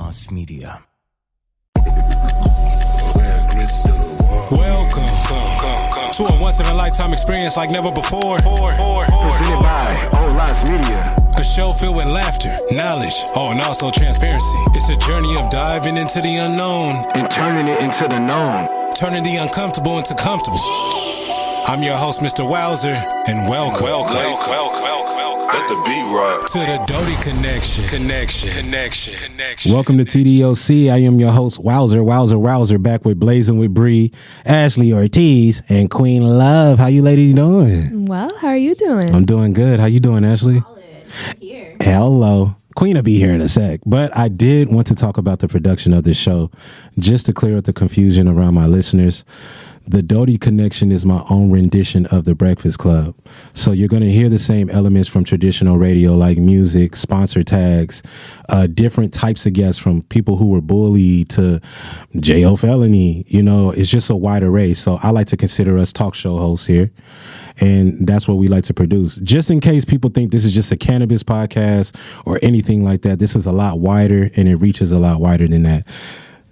mass media. Welcome to a once-in-a-lifetime experience like never before. Presented by Mass Media. A show filled with laughter, knowledge, and also transparency. It's a journey of diving into the unknown And turning it into the known. turning the uncomfortable into comfortable. I'm your host, Mr. Wowser, and welcome. Let the beat rock. To the Dodi Connection. Welcome to TDOC. I am your host, Wowser, back with Blazing with Bree, Ashley Ortiz, and Queen Love. How you ladies doing? Well, how are you doing? I'm doing good. How you doing, Ashley? Here. Hello. Queen will be here in a sec. But I did want to talk about the production of this show, just to clear up the confusion around my listeners. The Dodi Connection is my own rendition of The Breakfast Club. So you're going to hear the same elements from traditional radio, like music, sponsor tags, different types of guests, from people who were bullied to jail felony. You know, it's just a wide array. So I like to consider us talk show hosts here. And that's what we like to produce. Just in case people think this is just a cannabis podcast or anything like that, this is a lot wider, and it reaches a lot wider than that.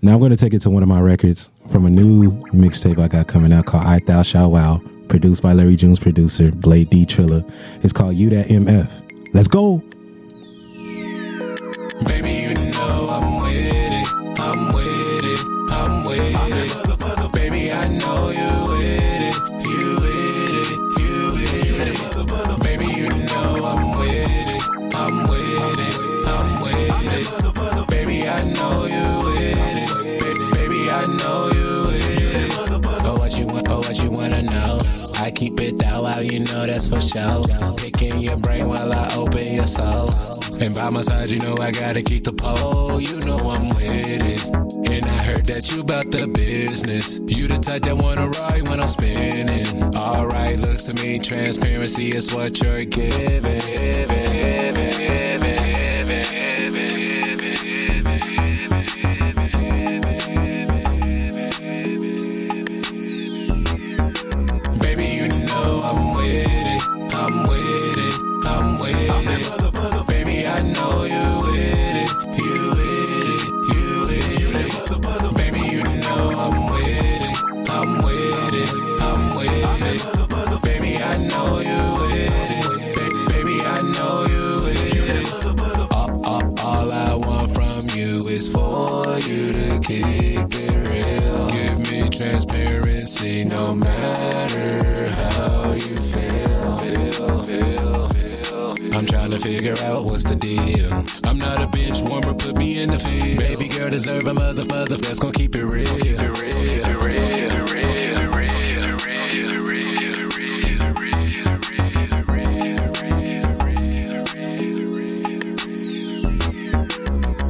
Now I'm going to take it to one of my records from a new mixtape I got coming out called I Thou Shall Wow, produced by Larry June's producer, Blade D. Trilla. It's called You That MF. Let's go. Baby, you know I'm with it. Baby, I know you with it. You with it. Baby, you know I'm with it. Baby, I know you with it. Baby, I know you with it. Oh, what you wanna know? I keep it thou out, you know that's for sure. Picking your brain while I open your soul. And by my side, you know I gotta keep the pole. You know I'm with it. And I heard that you bout the business. You the type that wanna ride when I'm spinning. Alright, looks to me, transparency is what you're giving. Baby, you know I'm with it. Baby, I know you with it. You with it. Baby, you know I'm with it. Baby, I know you with it. Baby, I know you with it. All I want from you is for you to keep it real. Give me transparency no matter how you feel. I'm trying to figure out what's the deal. I'm not a bench warmer, put me in the field. Baby girl deserve a mother that's gonna keep it real.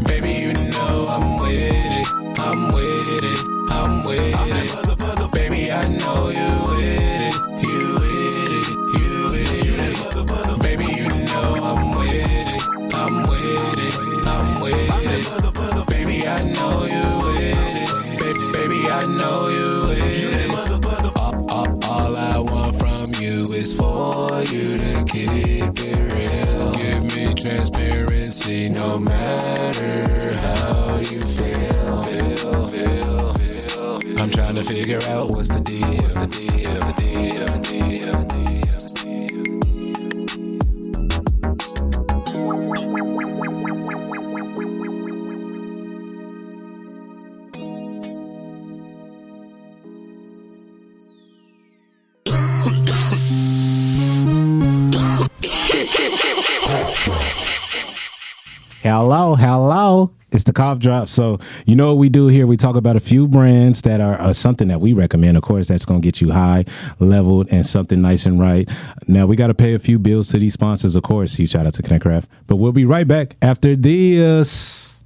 Baby, you know I'm with it. Baby, I know you with it. You with it. Baby, you know I'm with it. Baby, I know you with it. Baby, I know you with it. All I want from you is for you to keep it real. Give me transparency no matter how you feel. I'm trying to figure out what's the deal. Hello. It's the cough drop. So you know what we do here? We talk about a few brands that are something that we recommend. Of course, that's going to get you high, leveled, and something nice and right. Now, we got to pay a few bills to these sponsors, of course. Huge shout out to ConnectCraft. But we'll be right back after this.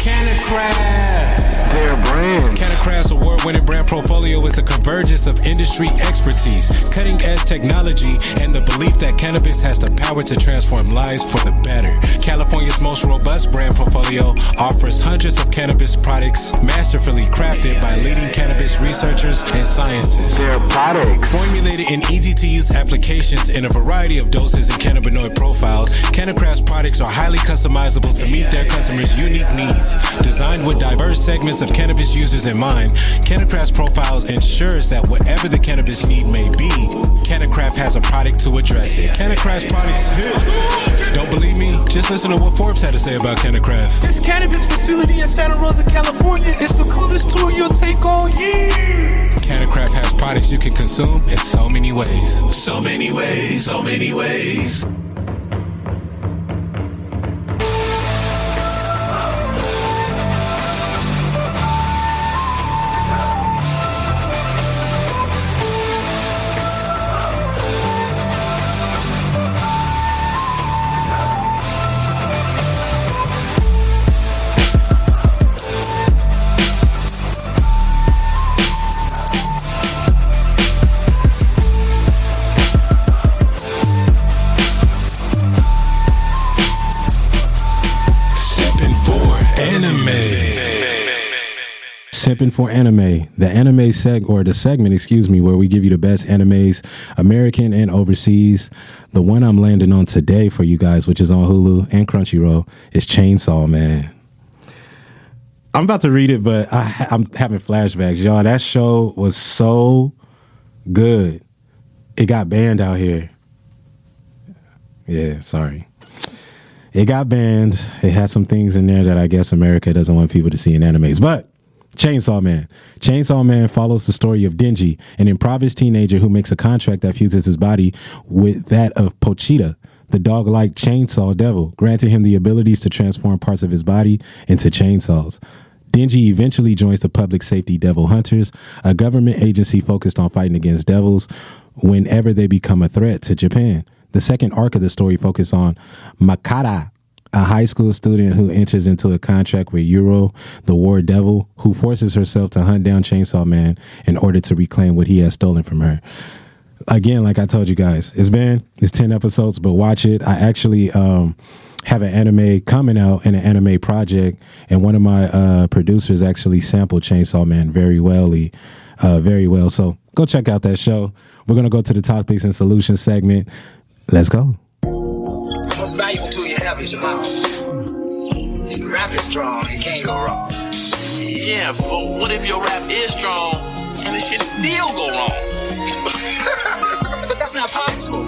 ConnectCraft. Their brand. ConnectCraft's award-winning brand portfolio is the convergence of industry expertise, cutting-edge technology, and the belief that cannabis has the power to transform lives for the better. California's America's most robust brand portfolio offers hundreds of cannabis products masterfully crafted by leading cannabis researchers and scientists. Their products. Formulated in easy-to-use applications in a variety of doses and cannabinoid profiles, CannaCraft's products are highly customizable to meet their customers' unique needs. Designed with diverse segments of cannabis users in mind, CannaCraft's profiles ensures that whatever the cannabis need may be, CannaCraft has a product to address it. CannaCraft's products hit. Don't believe me? Just listen to what Forbes had to say about CannaCraft. This cannabis facility in Santa Rosa, California is the coolest tour you'll take all year. CannaCraft has products you can consume in so many ways. So many ways, so many ways. Sipping for Anime, the anime segment, where we give you the best animes, American and overseas. The one I'm landing on today for you guys, which is on Hulu and Crunchyroll, is Chainsaw Man. I'm about to read it, but I'm having flashbacks, y'all. That show was so good. It got banned out here. Yeah, sorry. It got banned. It had some things in there that I guess America doesn't want people to see in animes, but Chainsaw Man. Chainsaw Man follows the story of Denji, an impoverished teenager who makes a contract that fuses his body with that of Pochita, the dog-like chainsaw devil, granting him the abilities to transform parts of his body into chainsaws. Denji eventually joins the Public Safety Devil Hunters, a government agency focused on fighting against devils whenever they become a threat to Japan. The second arc of the story focuses on Makata, a high school student who enters into a contract with Yuro, the war devil, who forces herself to hunt down Chainsaw Man in order to reclaim what he has stolen from her. Again, like I told you guys, it's 10 episodes, but watch it. I actually have an anime coming out in an anime project, and one of my producers actually sampled Chainsaw Man very well. So go check out that show. We're going to go to the topics and solutions segment. Let's go. What's valuable to you have is your mouth. If your rap is strong, it can't go wrong. Yeah, but what if your rap is strong and the shit still go wrong? But that's not possible.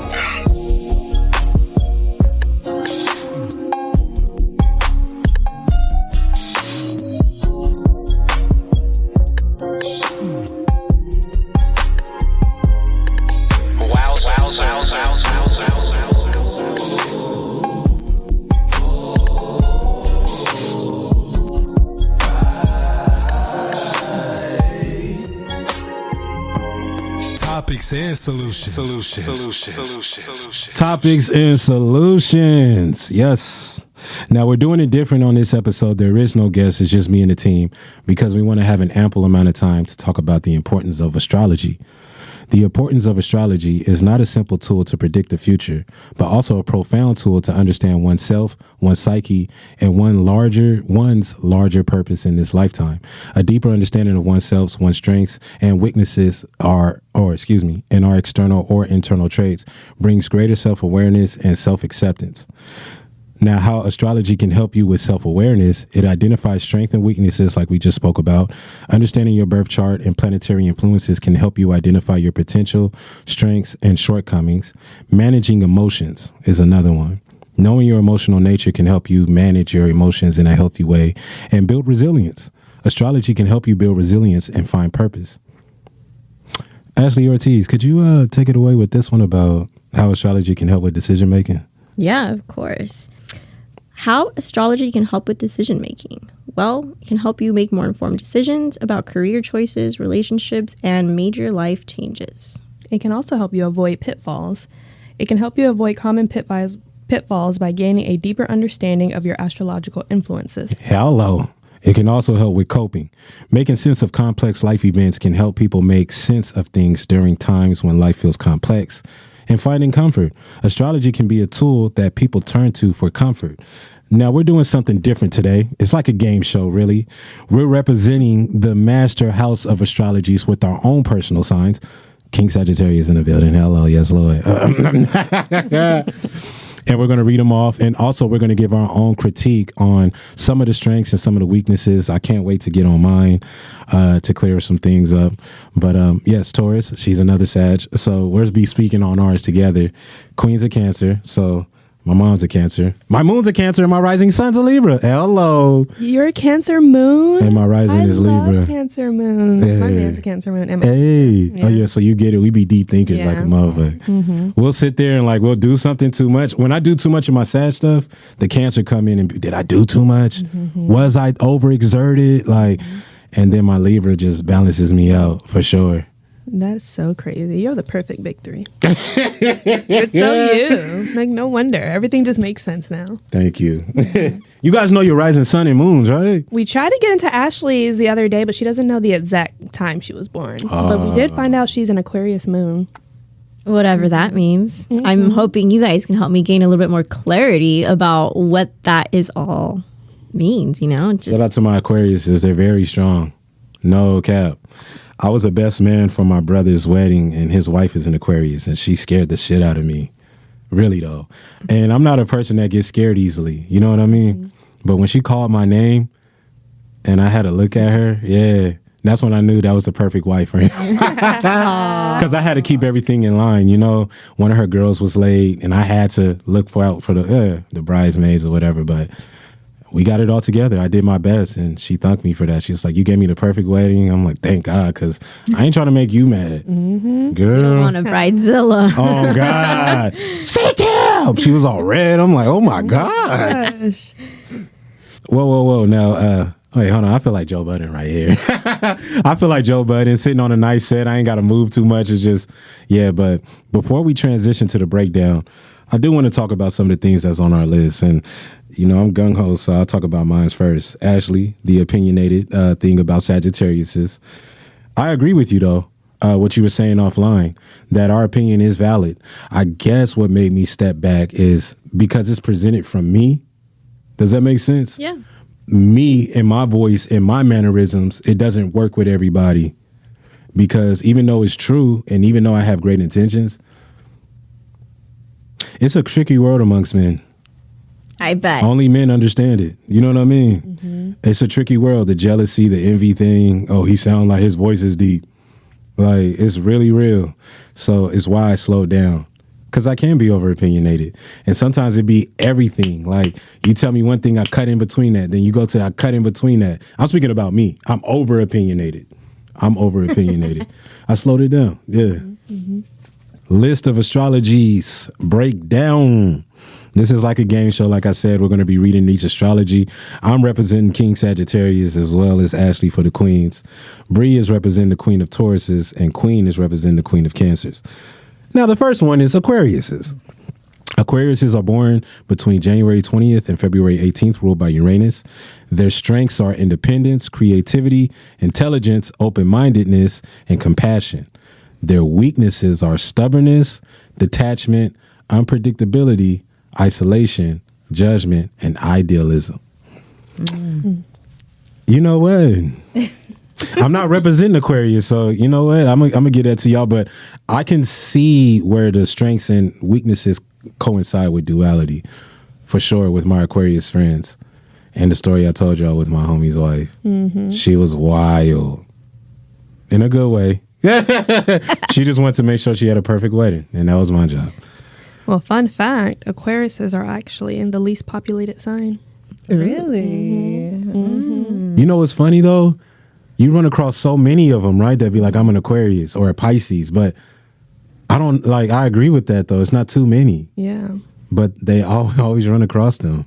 Topics and solutions. Topics and solutions. Yes. Now we're doing it different on this episode. There is no guest. It's just me and the team because we want to have an ample amount of time to talk about the importance of astrology. The importance of astrology is not a simple tool to predict the future, but also a profound tool to understand oneself, one's psyche, and one's larger purpose in this lifetime. A deeper understanding of oneself, one's strengths and weaknesses and our external or internal traits brings greater self-awareness and self-acceptance. Now, how astrology can help you with self-awareness, it identifies strengths and weaknesses like we just spoke about. Understanding your birth chart and planetary influences can help you identify your potential, strengths, and shortcomings. Managing emotions is another one. Knowing your emotional nature can help you manage your emotions in a healthy way and build resilience. Astrology can help you build resilience and find purpose. Ashley Ortiz, could you take it away with this one about how astrology can help with decision making? Yeah, of course. How astrology can help with decision making? Well, it can help you make more informed decisions about career choices, relationships, and major life changes. It can also help you avoid pitfalls. It can help you avoid common pitfalls by gaining a deeper understanding of your astrological influences. Hello. It can also help with coping. Making sense of complex life events can help people make sense of things during times when life feels complex. And finding comfort. Astrology can be a tool that people turn to for comfort. Now, we're doing something different today. It's like a game show, really. We're representing the master house of astrologies with our own personal signs. King Sagittarius in the building. Hello, yes, Lord. And we're going to read them off. And also, we're going to give our own critique on some of the strengths and some of the weaknesses. I can't wait to get on mine to clear some things up. But yes, Taurus, she's another Sag. So we'll be speaking on ours together. Queen's a Cancer. So my mom's a Cancer. My moon's a Cancer and my rising sun's a Libra. Hello. You're a Cancer moon? And my rising is Libra. Cancer moon. Yeah. My man's a Cancer moon. Hey. Yeah. Oh, yeah. So you get it. We be deep thinkers like a motherfucker. Mm-hmm. We'll sit there and we'll do something too much. When I do too much of my Sag stuff, the Cancer come in and did I do too much? Mm-hmm. Was I overexerted? And then my Libra just balances me out for sure. That's so crazy. You're the perfect big three. It's so you. No wonder. Everything just makes sense now. Thank you. You guys know your rising sun and moons, right? We tried to get into Ashley's the other day, but she doesn't know the exact time she was born. But we did find out she's an Aquarius moon. Whatever that means. Mm-hmm. I'm hoping you guys can help me gain a little bit more clarity about what that is all means, Shout out to my Aquariuses. They're very strong. No cap. I was a best man for my brother's wedding, and his wife is an Aquarius, and she scared the shit out of me. Really, though. And I'm not a person that gets scared easily. You know what I mean? Mm-hmm. But when she called my name, and I had to look at her, that's when I knew that was the perfect wife for him. Because I had to keep everything in line. One of her girls was late, and I had to look out for the bridesmaids or whatever, but we got it all together. I did my best, and she thanked me for that. She was like, you gave me the perfect wedding. I'm like, thank God, because I ain't trying to make you mad. Mm-hmm. Girl. You don't want a bridezilla. Oh, God. Sit down. She was all red. I'm like, oh, my God. Gosh. Whoa. Now, wait, hold on. I feel like Joe Budden right here. I feel like Joe Budden sitting on a nice set. I ain't got to move too much. It's just, but before we transition to the breakdown, I do want to talk about some of the things that's on our list. And, I'm gung-ho, so I'll talk about mine first. Ashley, the opinionated thing about Sagittarius is, I agree with you, though, what you were saying offline, that our opinion is valid. I guess what made me step back is because it's presented from me. Does that make sense? Yeah. Me and my voice and my mannerisms, it doesn't work with everybody. Because even though it's true, and even though I have great intentions, it's a tricky world amongst men. I bet. Only men understand it. You know what I mean? Mm-hmm. It's a tricky world. The jealousy, the envy thing. Oh, he sounds like his voice is deep. It's really real. So it's why I slowed down. Because I can be over opinionated. And sometimes it be everything. You tell me one thing, I cut in between that. Then you go to, I cut in between that. I'm speaking about me. I'm over opinionated. I slowed it down. Yeah. Mm-hmm. List of astrologies. Breakdown. This is like a game show. Like I said, we're going to be reading each astrology. I'm representing King Sagittarius as well as Ashley for the Queens. Bree is representing the Queen of Tauruses, and Queen is representing the Queen of Cancers. Now, the first one is Aquariuses. Aquariuses are born between January 20th and February 18th, ruled by Uranus. Their strengths are independence, creativity, intelligence, open-mindedness, and compassion. Their weaknesses are stubbornness, detachment, unpredictability, isolation, judgment, and idealism. Mm. You know what? I'm not representing Aquarius, so you know what? I'm gonna get that to y'all, but I can see where the strengths and weaknesses coincide with duality, for sure, with my Aquarius friends. And the story I told y'all with my homie's wife. Mm-hmm. She was wild. In a good way. She just wanted to make sure she had a perfect wedding, and that was my job. Well, fun fact, Aquariuses are actually in the least populated sign. Really? Mm-hmm. You know what's funny, though? You run across so many of them, right? That be like, I'm an Aquarius or a Pisces, but I don't, I agree with that, though. It's not too many. Yeah. But they always run across them.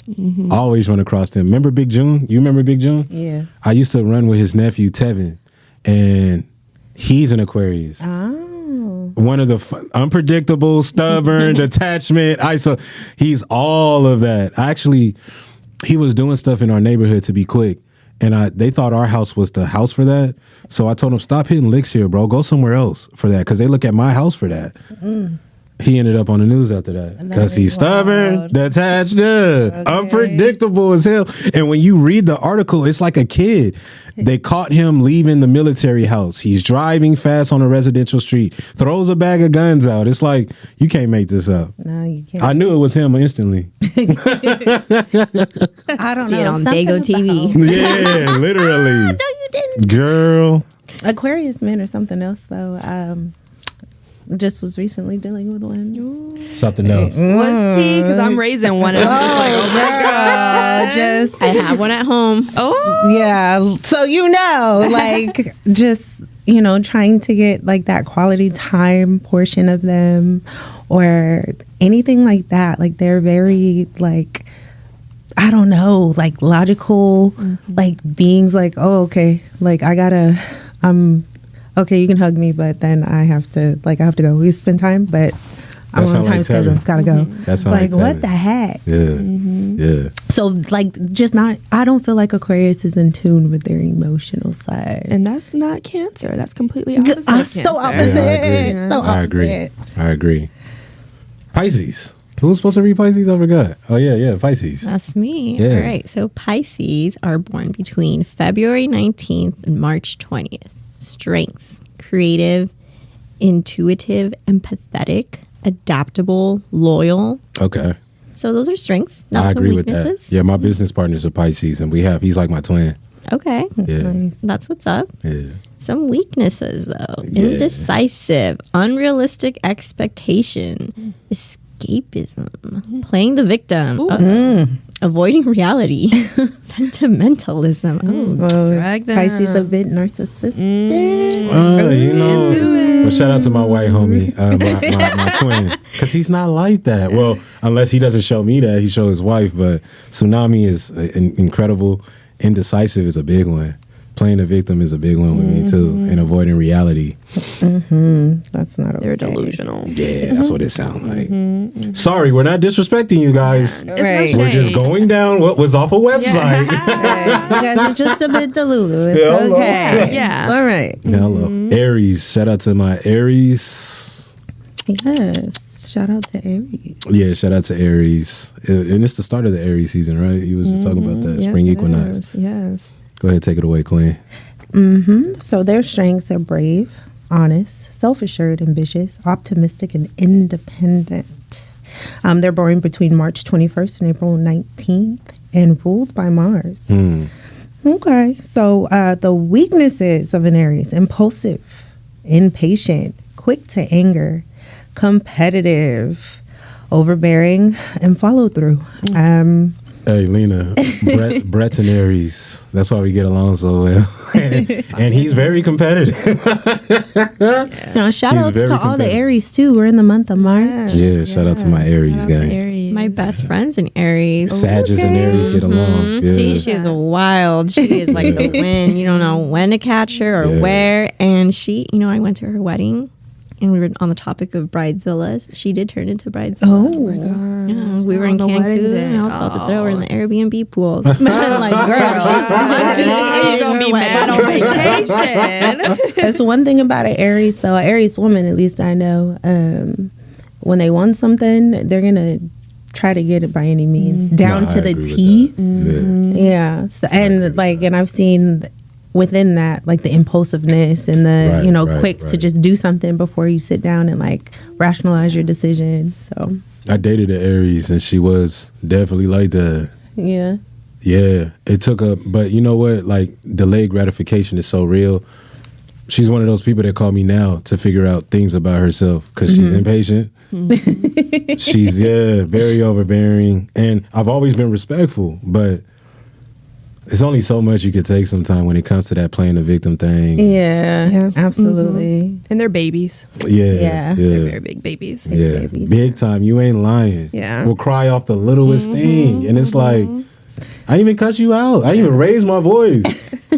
Mm-hmm. Always run across them. Remember Big June? You remember Big June? Yeah. I used to run with his nephew, Tevin, and he's an Aquarius. Oh. One of the unpredictable, stubborn, detachment. He's all of that. Actually, he was doing stuff in our neighborhood to be quick, and they thought our house was the house for that. So I told him, stop hitting licks here, bro. Go somewhere else for that, because they look at my house for that. Mm. He ended up on the news after that because he's stubborn, detached, unpredictable as hell. And when you read the article, it's like a kid. They caught him leaving the military house. He's driving fast on a residential street, throws a bag of guns out. It's like, you can't make this up. No, you can't. I knew it was him instantly. I don't know. On Dago TV. Yeah, literally. No, you didn't. Girl. Aquarius men or something else, though. Just was recently dealing with one. Something else. Was he? Because I'm raising one. And I'm just like, oh my God. Just I have one at home. Oh. yeah. So like just trying to get like that quality time portion of them, or anything like that. Like they're very like, I don't know, like logical, like beings. Like, oh, okay, like I gotta, okay, you can hug me, but then I have to go. We spend time, but I'm on a time schedule. Gotta go. That's like what the heck? Yeah, yeah. So like, just not. I don't feel like Aquarius is in tune with their emotional side, And that's not Cancer. That's completely opposite. Of Cancer. so opposite. Yeah, So I opposite. agree. Pisces. Who was supposed to read Pisces? I forgot. Oh yeah, Pisces. That's me. Yeah. All right. So Pisces are born between February 19th and March 20th. Strengths: creative, intuitive, empathetic, adaptable, loyal. Okay. So those are strengths, not I some agree with weaknesses. that. Yeah, my business partner's a Pisces, and he's like my twin. Okay. Yeah. That's what's up. Yeah. Some weaknesses, though: Yeah. indecisive, unrealistic expectation, escapism, playing the victim, avoiding reality, sentimentalism. Drag them. Pisces a bit narcissistic. Well, shout out to my white homie, my twin, because he's not like that. Well, unless he doesn't show me that, he shows his wife. But Tsunami is incredible. Indecisive is a big one. Playing the victim is a big one with me too, and avoiding reality. That's not okay. They're delusional. Yeah, that's what it sounds like. Sorry, we're not disrespecting you guys. Right. We're just going down what was off a website. Right. You guys are just a bit delulu. It's Hello. okay. Yeah. All right. Hello. Aries. Shout out to my Aries. Yes. Shout out to Aries. Yeah, shout out to Aries. And it's the start of the Aries season, right? You was just talking about that. Yes, Spring it equinox. is. Yes. Go ahead, take it away, Queen. So their strengths are brave, honest, self-assured, ambitious, optimistic, and independent. They're born between March 21st and April 19th and ruled by Mars. Okay, so the weaknesses of an Aries: impulsive, impatient, quick to anger, competitive, overbearing, and follow through. Hey, Lena, Brett's an Aries. That's why we get along so well. and he's very competitive. Shout outs to all the Aries, too. We're in the month of March. Yeah, shout out to my Aries gang. My best friend's an Aries. Sagittarius and Aries get along. Yeah. She is wild. She is like the wind. You don't know when to catch her or where. And she, I went to her wedding. And we were on the topic of bridezillas. She did turn into bridezilla. Oh my God. Yeah, we were in Cancun and I was about to throw her in the Airbnb pools. Like, girl, you're going to be mad on vacation. That's one thing about an Aries, though. An Aries woman, at least I know, when they want something, they're going to try to get it by any means, down to the T. Yeah. So, and I've seen within that, like the impulsiveness and the, quick to just do something before you sit down and rationalize your decision. So I dated an Aries and she was definitely like that. Yeah. Yeah. It took but you know what? Delayed gratification is so real. She's one of those people that call me now to figure out things about herself because she's impatient. She's, very overbearing. And I've always been respectful, but it's only so much you could take sometimes when it comes to that playing the victim thing. Yeah, absolutely. And they're babies. Yeah. They're very big babies. Yeah, big time. You ain't lying. Yeah. We'll cry off the littlest thing. And it's like, I didn't even cuss you out. I didn't even raise my voice.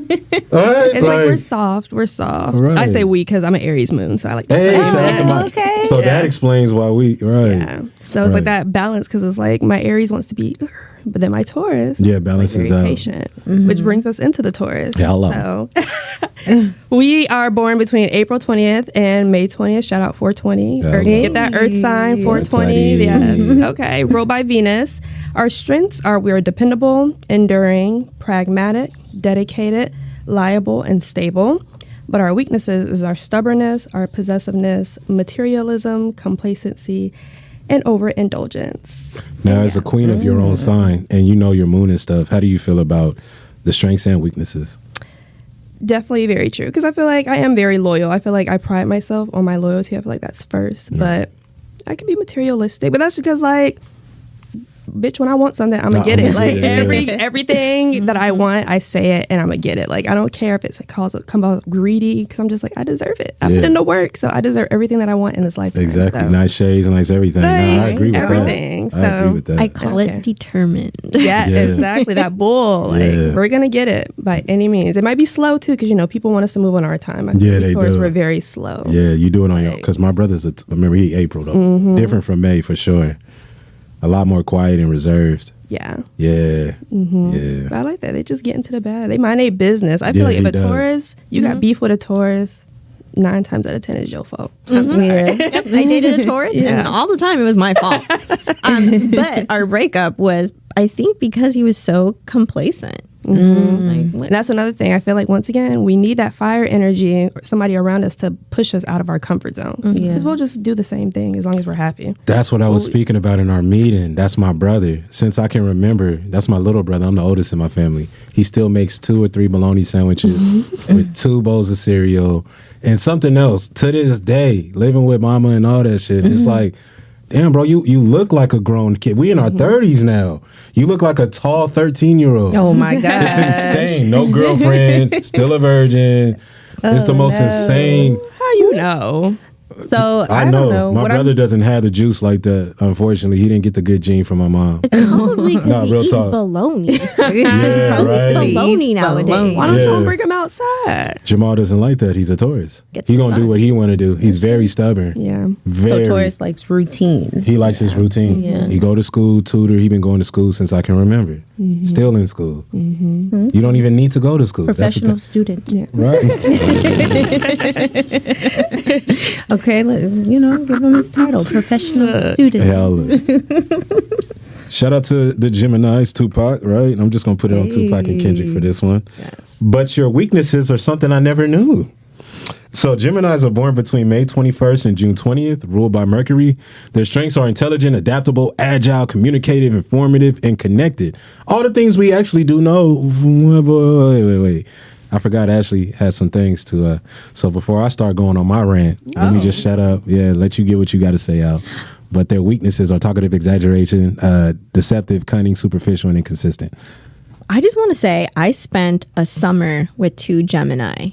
It's like we're soft. Right. I say we because I'm an Aries moon, so I like to Hey, say shout out to my. okay. So that explains why we right. Yeah. So it's like that balance because it's like my Aries wants to be, but then my Taurus, balances very out. patient, which brings us into the Taurus. Hello. So we are born between April 20th and May 20th. Shout out 420. Hello. Get that Earth sign 420. Yes. Okay. Ruled by Venus. Our strengths are we are dependable, enduring, pragmatic, dedicated, liable, and stable. But our weaknesses is our stubbornness, our possessiveness, materialism, complacency, and overindulgence. Now, as a queen of your own sign, and you know your moon and stuff, how do you feel about the strengths and weaknesses? Definitely very true. Because I feel like I am very loyal. I feel like I pride myself on my loyalty. I feel like that's first. Yeah. But I can be materialistic. But that's because, like, bitch, when I want something, I'm going to get it. Like, everything that I want, I say it and I'm going to get it. Like, I don't care if it's come out greedy because I'm just like, I deserve it. I put in the work, so I deserve everything that I want in this lifetime. Exactly. So. Nice shades, nice everything. No, I agree with everything. that. I agree with that. I call it determined. Yeah, exactly. That bull. Like, we're going to get it by any means. It might be slow, too, because, people want us to move on our time. I think they Taurus, do. we're very slow. Yeah, you do it on your own. Because my brother's, remember, he April, though. Different from May, for sure. A lot more quiet and reserved. Yeah. Yeah. Yeah. But I like that. They just get into the bag. They mind their business. I feel like if a Taurus, you got beef with a Taurus, 9 times out of 10 is your fault. Yep, I dated a Taurus, and all the time it was my fault. But our breakup was, I think, because he was so complacent. And that's another thing. I feel like, once again, we need that fire energy or somebody around us to push us out of our comfort zone. Because we'll just do the same thing as long as we're happy. That's what I was speaking about in our meeting. That's my brother. Since I can remember, that's my little brother. I'm the oldest in my family. He still makes 2 or 3 bologna sandwiches with 2 bowls of cereal and something else. To this day, living with mama and all that shit. It's like, damn, bro, you look like a grown kid. We in our 30s now. You look like a tall 13-year-old. Oh, my God. It's insane. No girlfriend, still a virgin. It's the most insane. How you know? So I don't know. My brother doesn't have the juice like that. Unfortunately, he didn't get the good gene from my mom. It's probably because he real eats talk. bologna. Yeah, right. Bologna nowadays. Why don't you bring him outside? Jamal doesn't like that. He's a Taurus. He gonna do what he want to do. He's very stubborn. Yeah. Very. So Taurus likes routine. He likes his routine. Yeah. He go to school, tutor. He been going to school since I can remember. Still in school. You don't even need to go to school. Professional student. Yeah. Right. Okay, give him his title, professional student. Hell. Shout out to the Geminis, Tupac, right? I'm just going to put it on Tupac and Kendrick for this one. Yes. But your weaknesses are something I never knew. So Geminis are born between May 21st and June 20th, ruled by Mercury. Their strengths are intelligent, adaptable, agile, communicative, informative, and connected. All the things we actually do know. Wait. I forgot Ashley has some things to... so before I start going on my rant, let me just shut up. Yeah, let you get what you got to say out. But their weaknesses are talkative, exaggeration, deceptive, cunning, superficial, and inconsistent. I just want to say I spent a summer with 2 Gemini,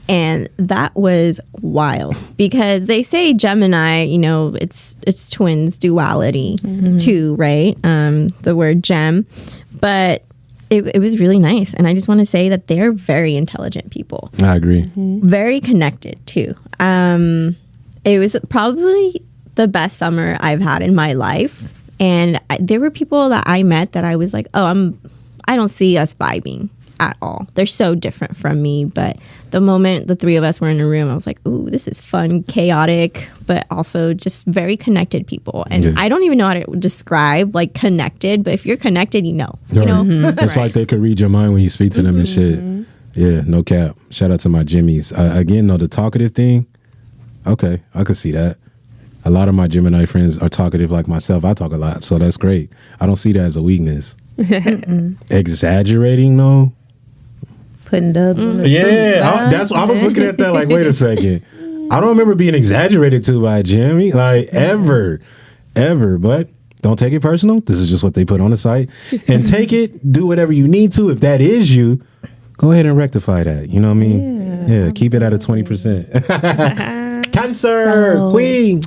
and that was wild because they say Gemini, it's twins, duality too, right? The word gem, but it was really nice. And I just want to say that they're very intelligent people. I agree. Very connected too. It was probably the best summer I've had in my life. And there were people that I met that I was like, I don't see us vibing at all. They're so different from me. But the moment the 3 of us were in a room, I was like, ooh, this is fun, chaotic, but also just very connected people. And I don't even know how to describe like connected, but if you're connected, you know. It's like they could read your mind when you speak to them and shit. Yeah, no cap. Shout out to my Jimmies. Again, the talkative thing. Okay, I could see that. A lot of my Gemini friends are talkative like myself. I talk a lot, so that's great. I don't see that as a weakness. Exaggerating, though. Putting dubs on the I was looking at that like, wait a second. I don't remember being exaggerated to by Jimmy, like ever. But don't take it personal. This is just what they put on the site. And take it, do whatever you need to. If that is you, go ahead and rectify that. You know what I mean? Yeah, keep it at a 20%. Cancer, queen.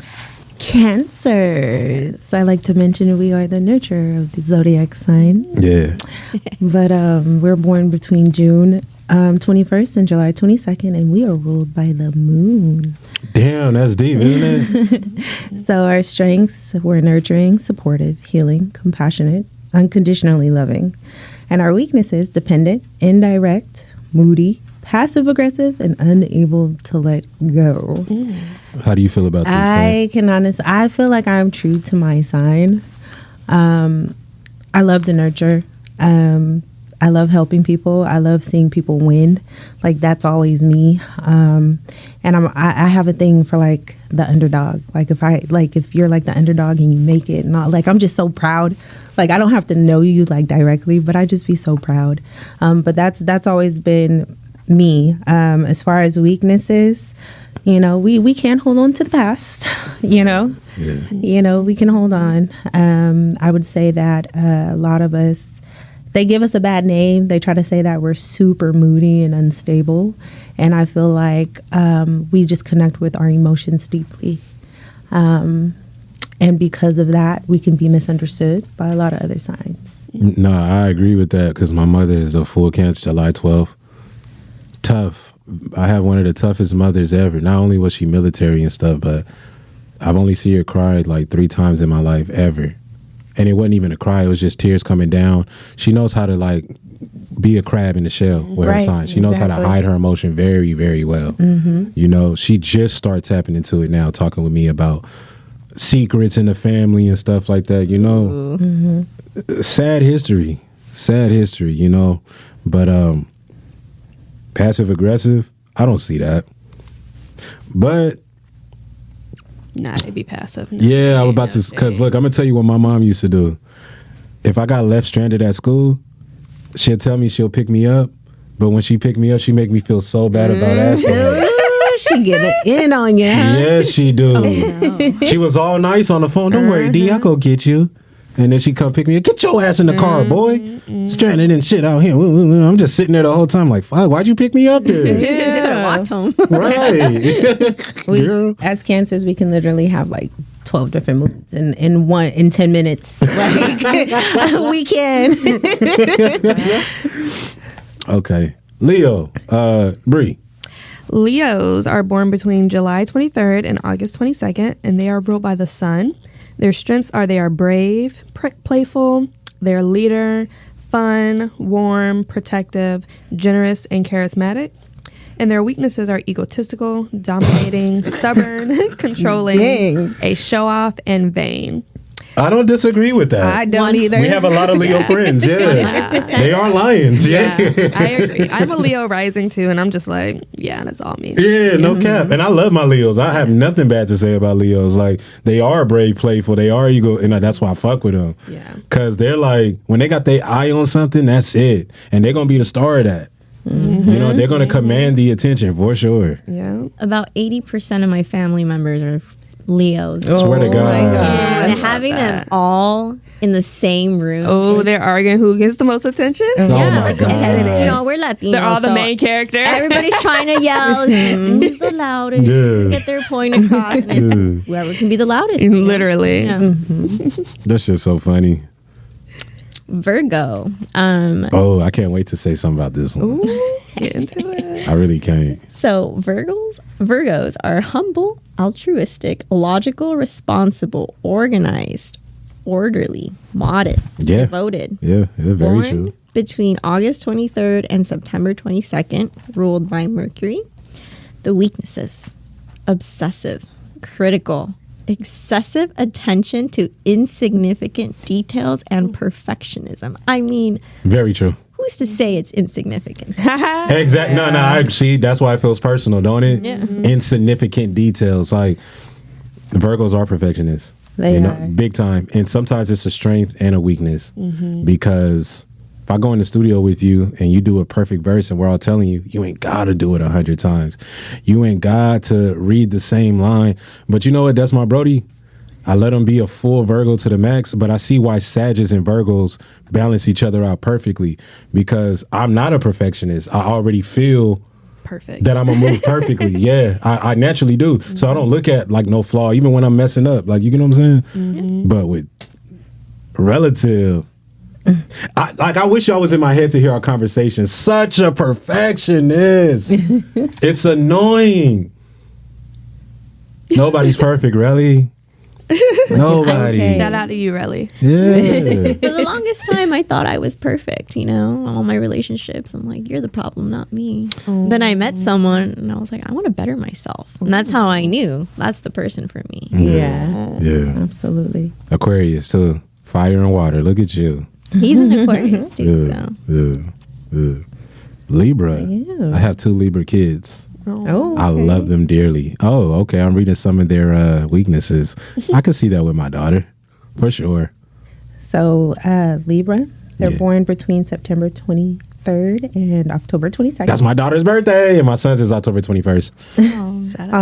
Cancers. I like to mention we are the nurturer of the Zodiac sign. Yeah. But we're born between June 21st and July 22nd, and we are ruled by the moon. Damn, that's deep, isn't it? So our strengths, we're nurturing, supportive, healing, compassionate, unconditionally loving. And our weaknesses, dependent, indirect, moody, passive-aggressive, and unable to let go. How do you feel about this? I feel like I'm true to my sign. I love to nurture. I love helping people. I love seeing people win. Like, that's always me. And I have a thing for like the underdog. Like if you're like the underdog and you make it, not like, I'm just so proud. Like, I don't have to know you like directly, but I just be so proud. But that's always been me. As far as weaknesses, you know, we can't hold on to the past, you know. Yeah. You know, we can hold on. I would say that a lot of us, they give us a bad name. They try to say that we're super moody and unstable. And I feel like we just connect with our emotions deeply. And because of that, we can be misunderstood by a lot of other signs. No, I agree with that because my mother is a full Cancer, July 12th. Tough. I have one of the toughest mothers ever. Not only was she military and stuff, but I've only seen her cry like 3 times in my life ever. And it wasn't even a cry. It was just tears coming down. She knows how to like be a crab in the shell with her sign. She knows how to hide her emotion very, very well. Mm-hmm. You know, she just started tapping into it now, talking with me about secrets in the family and stuff like that, you know. Mm-hmm. Sad history, you know. But passive aggressive, I don't see that. But nah, it'd be passive. No, yeah, I was about to, because look, I'm going to tell you what my mom used to do. If I got left stranded at school, she'll tell me she'll pick me up, but when she picked me up, she make me feel so bad about asking her. She get it in on you. Yes, she do. Oh, no. She was all nice on the phone. Don't worry, D, I'll go get you. And then she come pick me up. Get your ass in the car, boy. Stranded and shit out here. I'm just sitting there the whole time like, fuck, why'd you pick me up there? Yeah. Walked home. Right. We, as Cancers, we can literally have like 12 different moods in 10 minutes. Like, we can. Okay. Leo, Bree. Leos are born between July 23rd and August 22nd, and they are ruled by the sun. Their strengths are they are brave, playful, they're leader, fun, warm, protective, generous, and charismatic. And their weaknesses are egotistical, dominating, stubborn, controlling, a show-off, and vain. I don't disagree with that. I don't either. We have a lot of Leo friends. Yeah. They are lions. Yeah. I agree. I'm a Leo rising too, and I'm just like, yeah, that's all me. Yeah, no cap. And I love my Leos. I have nothing bad to say about Leos. Like, they are brave, playful. They are ego. And that's why I fuck with them. Yeah. Because they're like, when they got their eye on something, that's it. And they're going to be the star of that. Mm-hmm. You know, they're going to command the attention for sure. Yeah. About 80% of my family members are Leos. Swear to God. My God. And having them all in the same room. Oh, they're arguing who gets the most attention? Oh my God. You know, we're Latinos. They're all the main character. Everybody's trying to yell. Who's the loudest? Get their point across. And it's whoever can be the loudest. Literally. Yeah. That shit's so funny. Virgo. I can't wait to say something about this one. Ooh, get into it. I really can't. So Virgos are humble, altruistic, logical, responsible, organized, orderly, modest, devoted. Yeah, very Born true. Between August 23rd and September 22nd, ruled by Mercury. The weaknesses: obsessive, critical, excessive attention to insignificant details, and perfectionism. I mean, very true. Who's to say it's insignificant? Exactly. No, I see. That's why it feels personal, don't it? Yeah. Insignificant details. Like, Virgos are perfectionists. They are. Big time. And sometimes it's a strength and a weakness. Because if I go in the studio with you and you do a perfect verse and we're all telling you, you ain't got to do it 100 times. You ain't got to read the same line. But you know what? That's my Brody. I let them be a full Virgo to the max, but I see why Sagittarius and Virgos balance each other out perfectly, because I'm not a perfectionist. I already feel perfect that I'm gonna move perfectly. Yeah, I naturally do. So I don't look at like no flaw, even when I'm messing up. Like, you know what I'm saying? But with relative, I wish y'all was in my head to hear our conversation. Such a perfectionist. It's annoying. Nobody's perfect, really. Nobody. Okay. Shout out to you, Relly. Yeah. For the longest time, I thought I was perfect, you know, all my relationships. I'm like, you're the problem, not me. Then I met someone and I was like, I want to better myself. And that's how I knew that's the person for me. Yeah. Yeah. Absolutely. Aquarius, too. Fire and water. Look at you. He's an Aquarius, too. So. Libra. Yeah. I have 2 Libra kids. Oh, I love them dearly. Oh, okay. I'm reading some of their weaknesses. I can see that with my daughter, for sure. So Libra, they're Yeah. born between September 23rd and October 22nd. That's my daughter's birthday, and my son's is October 21st.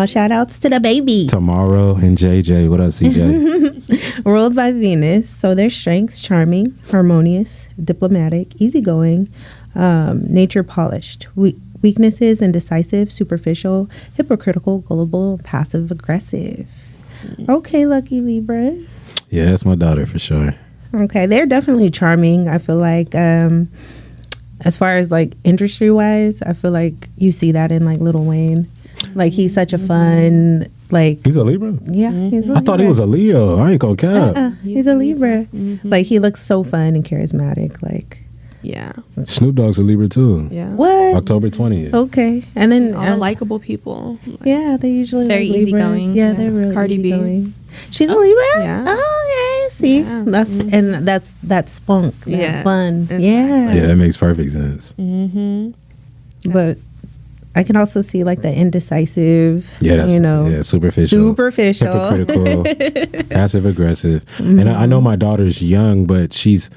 Shout outs to the baby. Tomorrow and JJ. What up, CJ? Ruled by Venus. So their strengths: charming, harmonious, diplomatic, easygoing, nature polished. Weaknesses: indecisive, superficial, hypocritical, gullible, passive aggressive. Okay, lucky Libra. Yeah, that's my daughter for sure. Okay, they're definitely charming. I feel like as far as like industry wise, I feel like you see that in like Lil Wayne. Like he's such a fun, like, He's a Libra? yeah, he's a I thought he Libra. was a Leo. I ain't gonna cap. He's a Libra. Like he looks so fun and charismatic. Like Yeah. Snoop Dogg's a Libra too. Yeah. what? October 20th. Okay, and then All the likable people. yeah, they usually Very like Libras. easygoing. Yeah, they're really Cardi B. easygoing. She's a Libra. Yeah. Oh, okay. See, Yeah. that's spunk. That Yeah. fun. Exactly. Yeah. Yeah, that makes perfect sense. But I can also see like the indecisive. Yeah, that's you know, superficial. Hypocritical, passive aggressive. And I know my daughter's young, but she's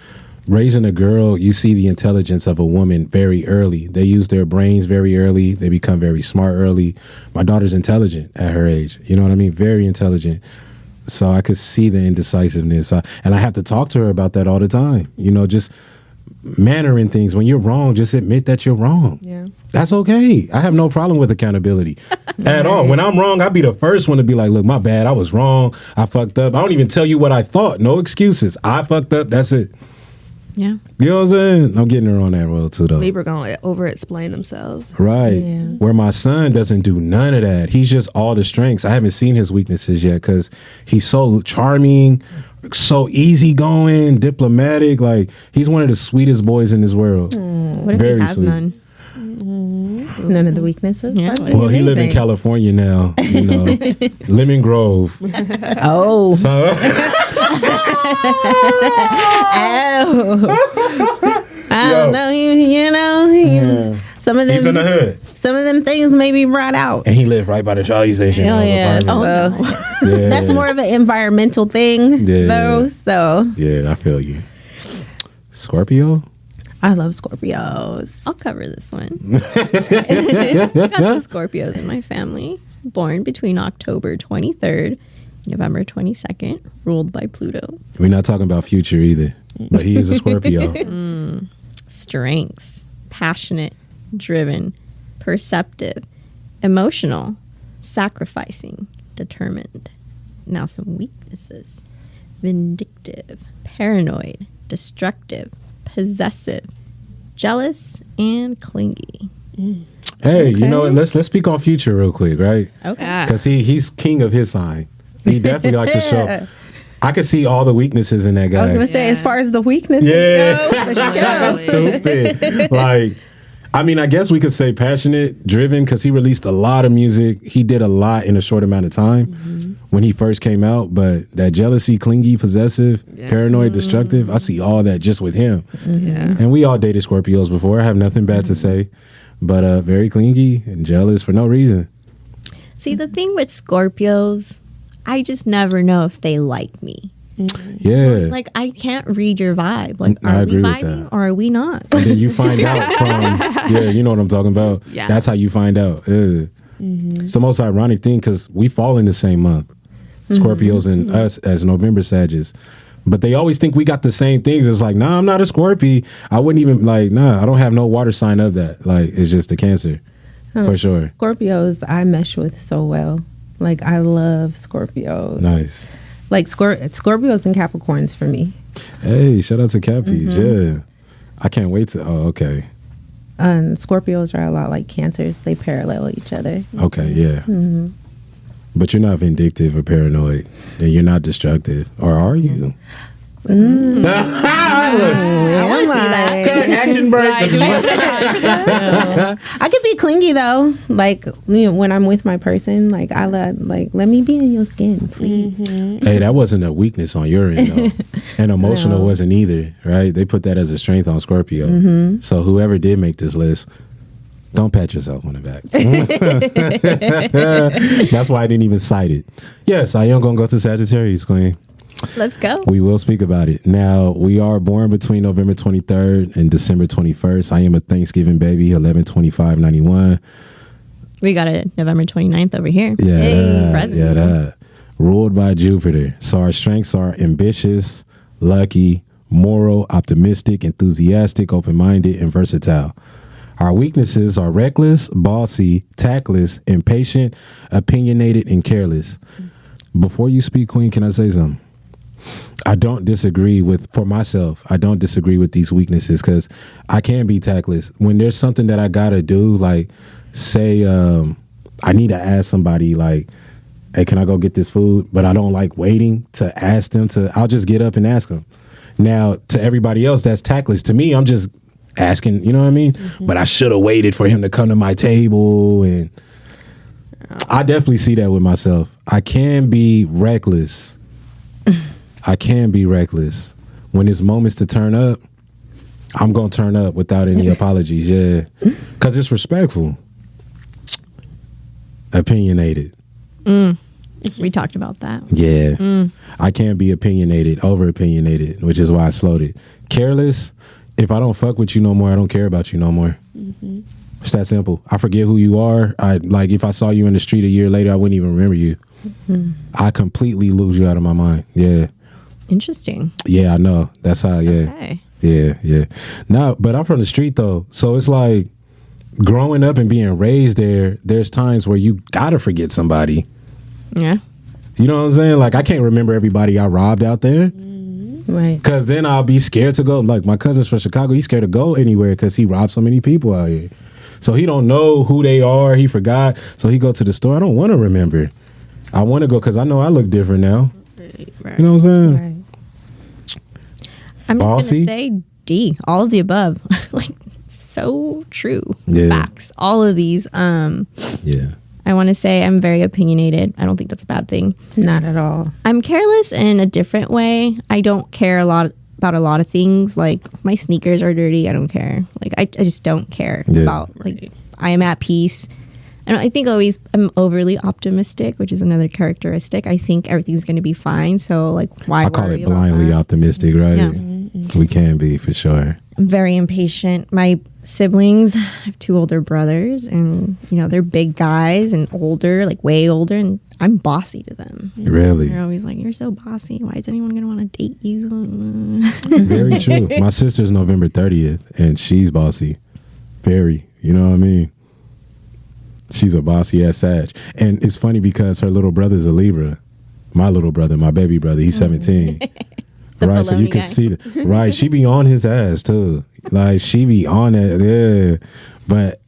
raising a girl. You see the intelligence of a woman very early. They use their brains very early. They become very smart early. My daughter's intelligent at her age. You know what I mean? Very intelligent. So I could see the indecisiveness. And I have to talk to her about that all the time. You know, just manner in things. When you're wrong, just admit that you're wrong. Yeah. That's okay. I have no problem with accountability at all. When I'm wrong, I'll be the first one to be like, look, my bad. I was wrong. I fucked up. I don't even tell you what I thought. No excuses. I fucked up. That's it. Yeah. You know what I'm saying? I'm getting her on that road too, though. Libra gonna over explain themselves. Right. Yeah. Where my son doesn't do none of that. He's just all the strengths. I haven't seen his weaknesses yet because he's so charming, so easygoing, diplomatic. Like, he's one of the sweetest boys in this world. What if Very he has sweet. none? None of the weaknesses. Yeah. That'd be Well, he lives in amazing. California now, you know, Lemon Grove. Oh. So, I don't know. You know, some of them. he's in the hood. Some of them things may be brought out. And he lived right by the trolley station. Hell in his yeah. apartment. Yeah. That's more of an environmental thing, Yeah. though. So Yeah, I feel you. Scorpio? I love Scorpios. I'll cover this one. I got some Scorpios in my family, born between October 23rd, November 22nd, ruled by Pluto. We're not talking about Future either, but he is a Scorpio. Strengths: passionate, driven, perceptive, emotional, sacrificing, determined. Now some weaknesses: vindictive, paranoid, destructive, possessive, jealous, and clingy. Hey, you know what? Let's speak on Future real quick, right? Okay. Because he's king of his sign. He definitely likes to show. I could see all the weaknesses in that guy. I was going to say, as far as the weaknesses Yeah. go, for sure. Stupid. Like, I mean, I guess we could say passionate, driven, because he released a lot of music. He did a lot in a short amount of time when he first came out. But that jealousy, clingy, possessive, paranoid, destructive, I see all that just with him. Yeah. And we all dated Scorpios before. I have nothing bad to say. But very clingy and jealous for no reason. See, the thing with Scorpios, I just never know if they like me. Yeah. Like, I can't read your vibe. Like, I are we agree with vibing that. or are we not? And then you find out from, yeah, you know what I'm talking about. Yeah. That's how you find out. It's the most ironic thing because we fall in the same month, Scorpios and us as November Sagittarius. But they always think we got the same things. It's like, nah, I'm not a Scorpio. I wouldn't even, like, nah, I don't have no water sign of that. Like, it's just a Cancer, for sure. Scorpios, I mesh with so well. Like, I love Scorpios. Nice. Like, Scorpios and Capricorns for me. Hey, shout out to Cappies. Yeah. I can't wait to. Oh, okay. Scorpios are a lot like Cancers. They parallel each other. Okay, yeah. But you're not vindictive or paranoid, and you're not destructive, or are you? I want to see that. Action break. I could be clingy though. Like, you know, when I'm with my person, like let me be in your skin, please. Hey, that wasn't a weakness on your end though. And emotional wasn't either, right? They put that as a strength on Scorpio. So whoever did make this list, don't pat yourself on the back. That's why I didn't even cite it. Yes, I am going to go to Sagittarius, Queen. Let's go. We will speak about it. Now, we are born between November 23rd and December 21st. I am a Thanksgiving baby, 11/25/91. We got it November 29th over here. Yeah, President. that. Ruled by Jupiter. So our strengths are ambitious, lucky, moral, optimistic, enthusiastic, open-minded, and versatile. Our weaknesses are reckless, bossy, tactless, impatient, opinionated, and careless. Before you speak, Queen, can I say something? I don't disagree for myself, I don't disagree with these weaknesses because I can be tactless. When there's something that I got to do, like, say, I need to ask somebody, like, hey, can I go get this food? But I don't like waiting to ask them I'll just get up and ask them. Now, to everybody else, that's tactless. To me, I'm just asking, you know what I mean? But I should have waited for him to come to my table. And I definitely see that with myself. I can be reckless. When it's moments to turn up, I'm going to turn up without any apologies. Yeah. Because it's respectful. Opinionated. We talked about that. Yeah. I can't be opinionated, over opinionated, which is why I slowed it. Careless. If I don't fuck with you no more, I don't care about you no more. It's that simple. I forget who you are. If I saw you in the street a year later, I wouldn't even remember you. I completely lose you out of my mind. Yeah. Interesting. Yeah, I know. That's how, yeah. Okay. Yeah. No, but I'm from the street though. So it's like growing up and being raised there's times where you gotta forget somebody. Yeah. You know what I'm saying? Like, I can't remember everybody I robbed out there. Right. Because then I'll be scared to go. Like, my cousin's from Chicago. He's scared to go anywhere because he robbed so many people out here. So he don't know who they are. He forgot. So he go to the store. I don't want to remember. I want to go because I know I look different now. Right. You know what I'm saying? Right. I'm just Bossy? going to say D, all of the above. Like, so true. Yeah. Facts. All of these. Yeah. I want to say I'm very opinionated. I don't think that's a bad thing. Not at all. I'm careless in a different way. I don't care about a lot of things. Like, my sneakers are dirty. I don't care. Like, I just don't care about, like, I am at peace. And I think I'm overly optimistic, which is another characteristic. I think everything's going to be fine. So, like, why I call worry it blindly optimistic, right? Yeah. We can be, for sure. I'm very impatient. My siblings, I have 2 older brothers, and, you know, they're big guys and older, like way older, and I'm bossy to them. Really? They're always like, you're so bossy. Why is anyone going to want to date you? Very true. My sister's November 30th, and she's bossy. Very. You know what I mean? She's a bossy ass Sag. And it's funny because her little brother's a Libra. My little brother, my baby brother, he's 17. Right, so you can see that. Right, she be on his ass too. Like, she be on it, yeah. But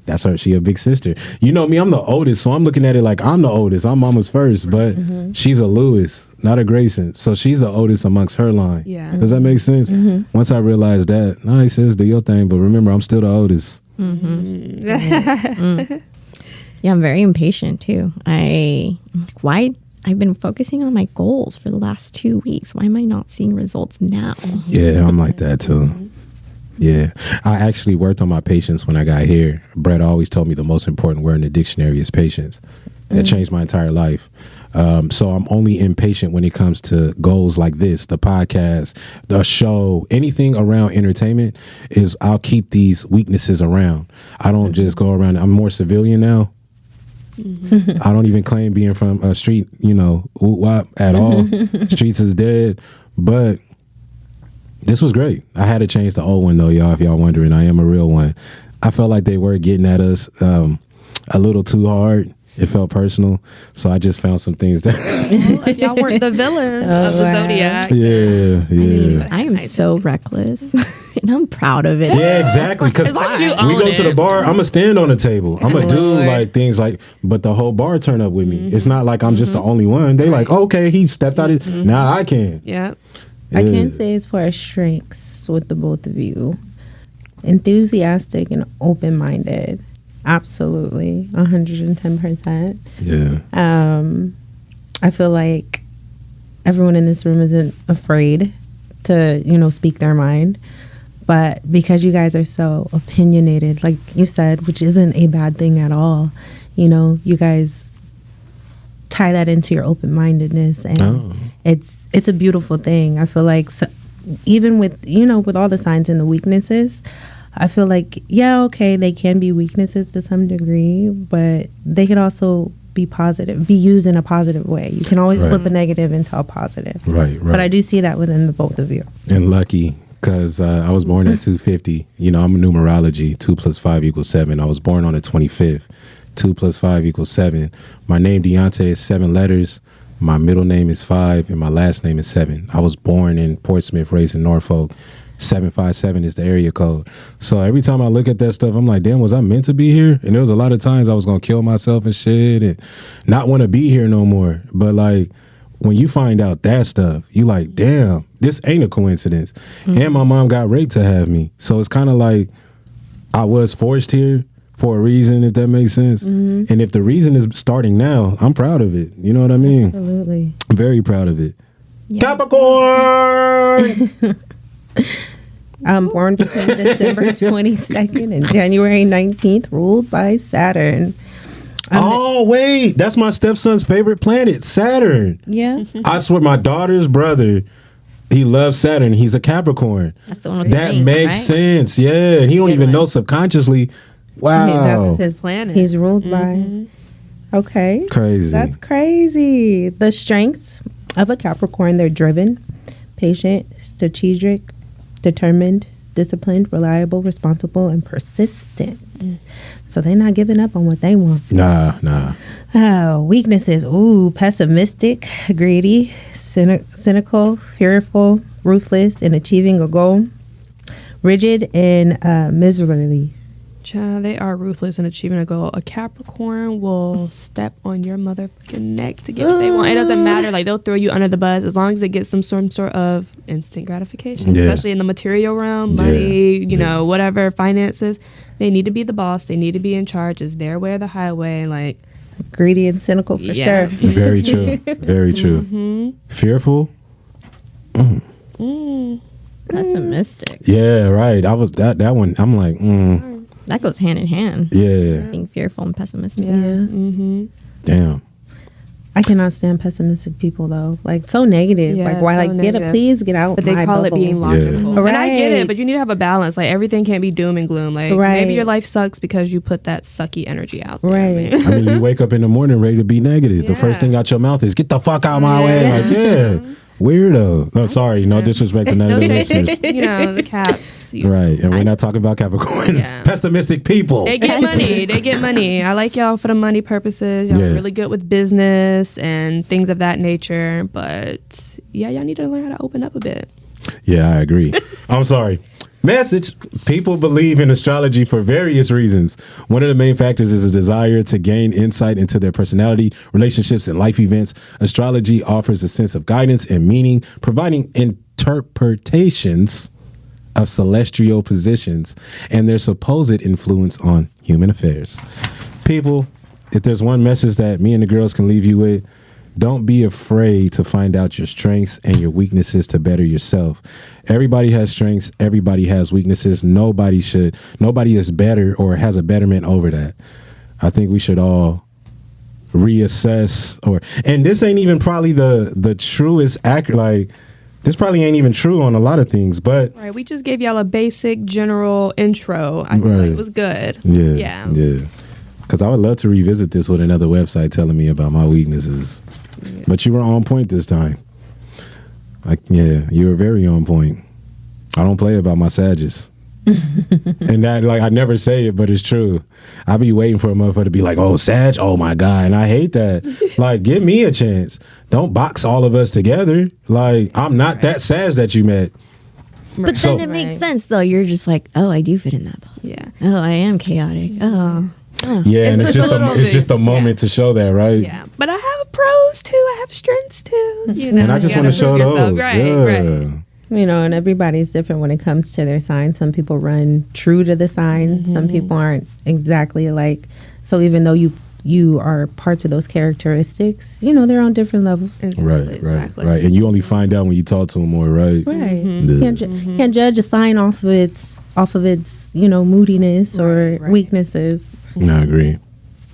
that's her. She a big sister. You know me, I'm the oldest, so I'm looking at it like I'm the oldest. I'm mama's first, but she's a Lewis, not a Grayson. So she's the oldest amongst her line. Yeah. Does that make sense? Once I realized that, nice, sis, do your thing. But remember, I'm still the oldest. Yeah, I'm very impatient too. Why? I've been focusing on my goals for the last 2 weeks. Why am I not seeing results now? Yeah, I'm like that too. Yeah. I actually worked on my patience when I got here. Brett always told me the most important word in the dictionary is patience. That changed my entire life. So I'm only impatient when it comes to goals like this, the podcast, the show, anything around entertainment. I'll keep these weaknesses around. I don't just go around. I'm more civilian now. I don't even claim being from a street, at all. Streets is dead. But this was great. I had to change the old one though, y'all, if y'all wondering. I am a real one. I felt like they were getting at us a little too hard. It felt personal. So I just found some things that Well, if y'all weren't the villain of the Zodiac. Yeah. I am so reckless, and I'm proud of it. Yeah, exactly. Because As long as you we own go to the it. bar, I'm gonna stand on the table. I'm gonna do Lord. like things like, but the whole bar turn up with me. It's not like I'm just the only one. They like, okay, he stepped out. Now I can. Yeah. I can say as far as strengths with the both of you, enthusiastic and open-minded. Absolutely, 110%. Yeah. I feel like everyone in this room isn't afraid to, speak their mind. But because you guys are so opinionated, like you said, which isn't a bad thing at all, you guys tie that into your open-mindedness, and it's a beautiful thing. I feel like even with, with all the signs and the weaknesses, I feel like, they can be weaknesses to some degree, but they can also be positive, be used in a positive way. You can always flip a negative into a positive. Right. But I do see that within the both of you. And lucky, because I was born at 250. I'm a numerology. 2 + 5 = 7. I was born on the 25th. 2 + 5 = 7. My name, Deontay, is 7 letters. My middle name is 5, and my last name is 7. I was born in Portsmouth, raised in Norfolk. 757 is the area code. So every time I look at that stuff, I'm like, damn, was I meant to be here? And there was a lot of times I was going to kill myself and shit and not want to be here no more. But like, when you find out that stuff, you like, damn, this ain't a coincidence. And my mom got raped to have me. So it's kind of like I was forced here for a reason, if that makes sense. And if the reason is starting now, I'm proud of it. You know what I mean? Absolutely. I'm very proud of it. Yeah. Capricorn! I'm born between December 22nd and January 19th, ruled by Saturn. Oh, wait. That's my stepson's favorite planet, Saturn. Yeah. I swear, my daughter's brother, he loves Saturn. He's a Capricorn. That's the one with That the makes right? sense. Yeah. And he don't even know subconsciously. Wow. That's his Planet. He's ruled by. Okay. Crazy. That's crazy. The strengths of a Capricorn, they're driven, patient, strategic, determined, disciplined, reliable, responsible, and persistent. So they're not giving up on what they want. Nah. Oh, weaknesses. Ooh, pessimistic, greedy, cynical, fearful, ruthless in achieving a goal, rigid, and miserably. Child, they are ruthless in achieving a goal. A Capricorn will step on your motherfucking neck to get what they want. It doesn't matter. Like, they'll throw you under the bus as long as it gets some sort of instant gratification, especially in the material realm, money, whatever, finances. They need to be the boss. They need to be in charge. It's their way or the highway. Like, greedy and cynical for sure. Very true. Very true. Fearful. Pessimistic. Yeah, right. I was that one. I'm like, That goes hand in hand. yeah. Being fearful and pessimistic. Damn. I cannot stand pessimistic people though. Like so negative. Yeah, like why? so Like negative. please get out. But they my call it bubble. being logical. Yeah. And I get Right. it, but you need to have a balance. Like, everything can't be doom and gloom. Like, maybe your life sucks because you put that sucky energy out there. Right. Man. I mean, you wake up in the morning ready to be negative. The first thing out your mouth is, get the fuck out my way. Like, weirdo. No, sorry. No disrespect to none of the listeners. The caps. Right. And we're not talking about Capricorns. Yeah. Pessimistic people. They get money. They get money. I like y'all for the money purposes. Y'all are really good with business and things of that nature. But yeah, y'all need to learn how to open up a bit. Yeah, I agree. I'm sorry. Message. People believe in astrology for various reasons. One of the main factors is a desire to gain insight into their personality, relationships, and life events. Astrology offers a sense of guidance and meaning, providing interpretations of celestial positions and their supposed influence on human affairs. People, if there's one message that me and the girls can leave you with, don't be afraid to find out your strengths and your weaknesses to better yourself. Everybody has strengths. Everybody has weaknesses. Nobody is better or has a betterment over that. I think we should all reassess and this ain't even probably the truest accurate, like, this probably ain't even true on a lot of things, but Right. We just gave y'all a basic general intro. I feel like it was good. Yeah. Because I would love to revisit this with another website telling me about my weaknesses. Yeah. But you were on point this time. You were very on point. I don't play about my Sagittarius. And that, like, I never say it, but it's true. I be waiting for a motherfucker to be like, oh, Sag, oh my God. And I hate that. Like, give me a chance. Don't box all of us together. Like, I'm not that Sag that you met. But then it makes sense, though. You're just like, oh, I do fit in that box. Yeah. Oh, I am chaotic. Oh. Yeah, and it's just a moment to show that, right? Yeah, but I have pros too. I have strengths too. You know, and I just want to show those. Right. You know, and everybody's different when it comes to their sign. Some people run true to the sign. Some people aren't exactly alike. So even though you are parts of those characteristics, you know, they're on different levels. Right. And you only find out when you talk to them more, right? Right. Can't judge a sign off of its you know, moodiness or weaknesses.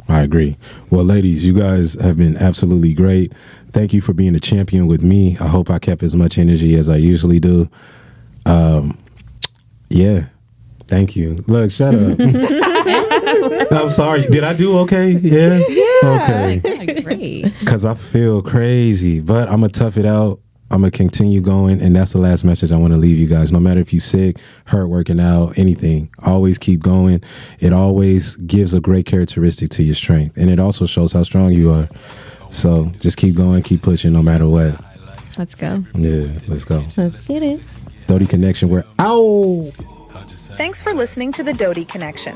I agree. Well, ladies, you guys have been absolutely great. Thank you for being a champion with me. I hope I kept as much energy as I usually do. Yeah. Thank you. Look, shut up. I'm sorry. Did I do okay? Yeah? Okay. Yeah, great. Because I feel crazy, but I'm going to tough it out. I'm going to continue going, and that's the last message I want to leave you guys. No matter if you're sick, hurt working out, anything, always keep going. It always gives a great characteristic to your strength, and it also shows how strong you are. So just keep going, keep pushing no matter what. Let's go. Yeah, let's go. Let's get it. Dodi Connection, we're out. Thanks for listening to the Dodi Connection.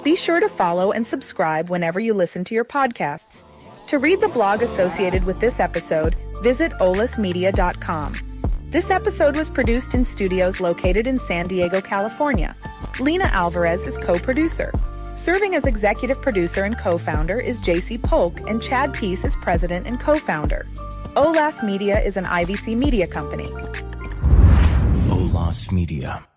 Be sure to follow and subscribe whenever you listen to your podcasts. To read the blog associated with this episode, visit olismedia.com. This episode was produced in studios located in San Diego, California. Lena Alvarez is co-producer. Serving as executive producer and co-founder is JC Polk, and Chad Peace is president and co-founder. Olas Media is an IVC media company. Olas Media.